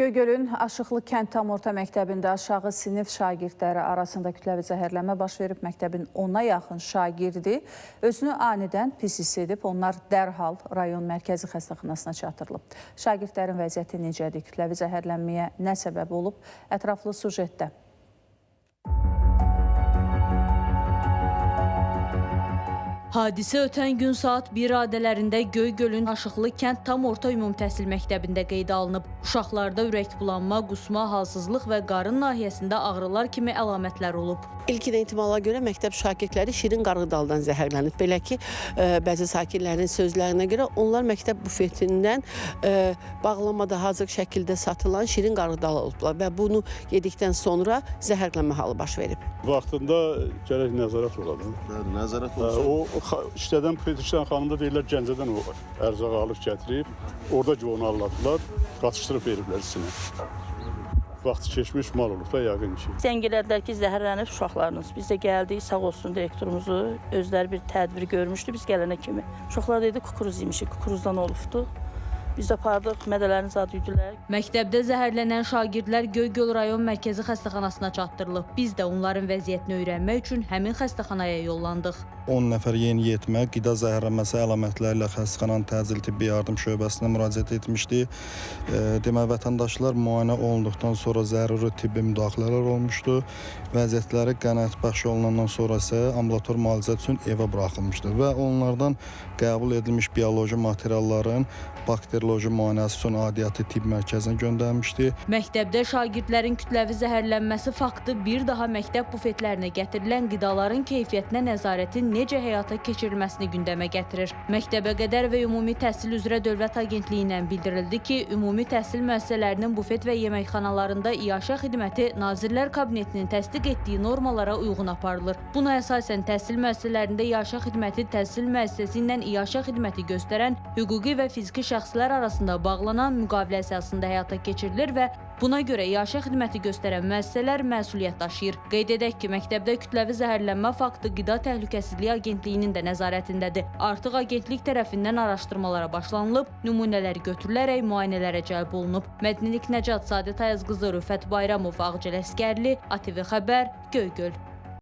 Göygölün Aşıqlı kənd tam orta məktəbində aşağı sinif şagirdləri arasında kütləvi zəhərlənmə baş verib. Məktəbin 10-a yaxın şagirdi özünü anidən pis hiss edib. Onlar dərhal rayon mərkəzi xəstəxanasına çatdırılıb. Şagirdlərin vəziyyəti necədir? Kütləvi zəhərlənməyə nə səbəb olub? Ətraflı sujetdə. Hadisə ötən gün saat 1 radələrində Göygölün Aşıqlı kənd tam orta ümumi təhsil məktəbində qeydə alınıb. Uşaqlarda ürək bulanma, qusma, halsızlıq və qarın nahiyəsində ağrılar kimi əlamətlər olub. İlkin ehtimala görə məktəb şagirdləri şirin qarğıdaldan zəhərlənib. Belə ki, bəzi sakinlərin sözlərinə görə onlar məktəb bufetindən bağlamada hazır şəkildə satılan şirin qarğıdal olublar və bunu yedikdən sonra zəhərlənmə halı baş verib. Vaxtında gərək nəzarət olalım. Nəzarət olsun. İşlədən Petrişdən xanımda deyirlər Gəncədən o ərzağı alıb gətirib, orada ki onu alladılar, qatışdırıb veriblər içinə. Vaxtı keçmiş mal olub da yəqin ki. Zəng elədilər ki, zəhərlənib uşaqlarınız. Biz də gəldik, sağ olsun direktorumuzu, özləri bir tədbir görmüşdü biz gələnə kimi. Uşaqlar dedi kukuruz yemişik, kukuruzdan olubdu. Biz də apardıq, mədələrini zad yudülər. Məktəbdə zəhərlənən şagirdlər Göygöl rayon mərkəzi xəstəxanasına çatdırılıb. Biz də onların vəziyyətini öyrənmək üçün həmin xəstəxanaya yollandıq. 10 nəfər yeniyetmə qida zəhərlənməsi əlamətləri ilə xəstəxananın təcili tibbi yardım şöbəsinə müraciət etmişdi. Deməli, vətəndaşlar müayinə olunduqdan sonra zəruri tibbi müdaxilələr olmuşdu. Vəziyyətləri qənaətbəxş olunandan sonra isə ambulator müalicə üçün evə buraxılmışdı və onlardan qəbul edilmiş bioloji materialların bakterioloji müayinəsi üçün aidiyyatı tibb mərkəzinə göndərmişdi. Məktəbdə şagirdlərin kütləvi zəhərlənməsi faktı bir daha məktəb bufetlərinə gətirilən qidaların keyfiyyətinə nəzarətin necə həyata keçirilməsini gündəmə gətirir. Məktəbə qədər və Ümumi Təhsil üzrə Dövlət Agentliyindən bildirildi ki, ümumi təhsil müəssisələrinin bufet və yeməkxanalarında iaşə xidməti Nazirlər Kabinetinin təsdiq etdiyi normalara uyğun aparılır. Buna əsasən təhsil müəssisələrində iaşə xidməti təhsil müəssisəsi ilə iaşə xidməti göstərən hüquqi və fiziki şəxslər arasında bağlanan müqavilə əsasında həyata keçirilir və buna görə iaşə xidməti göstərən müəssisələr məsuliyyət daşıyır. Qeyd edək ki, məktəbdə kütləvi zəhərlənmə faktı Qida Təhlükəsizliyi Agentliyinin də nəzarətindədir. Artıq agentlik tərəfindən araşdırmalara başlanılıb, nümunələr götürülərək müayinələrə cəlb olunub. Mədnilik Nəcat, Sadət Ayazqızı, Rüfət Bayramov, Ağcəl Əskərli, ATV Xəbər, Göygöl.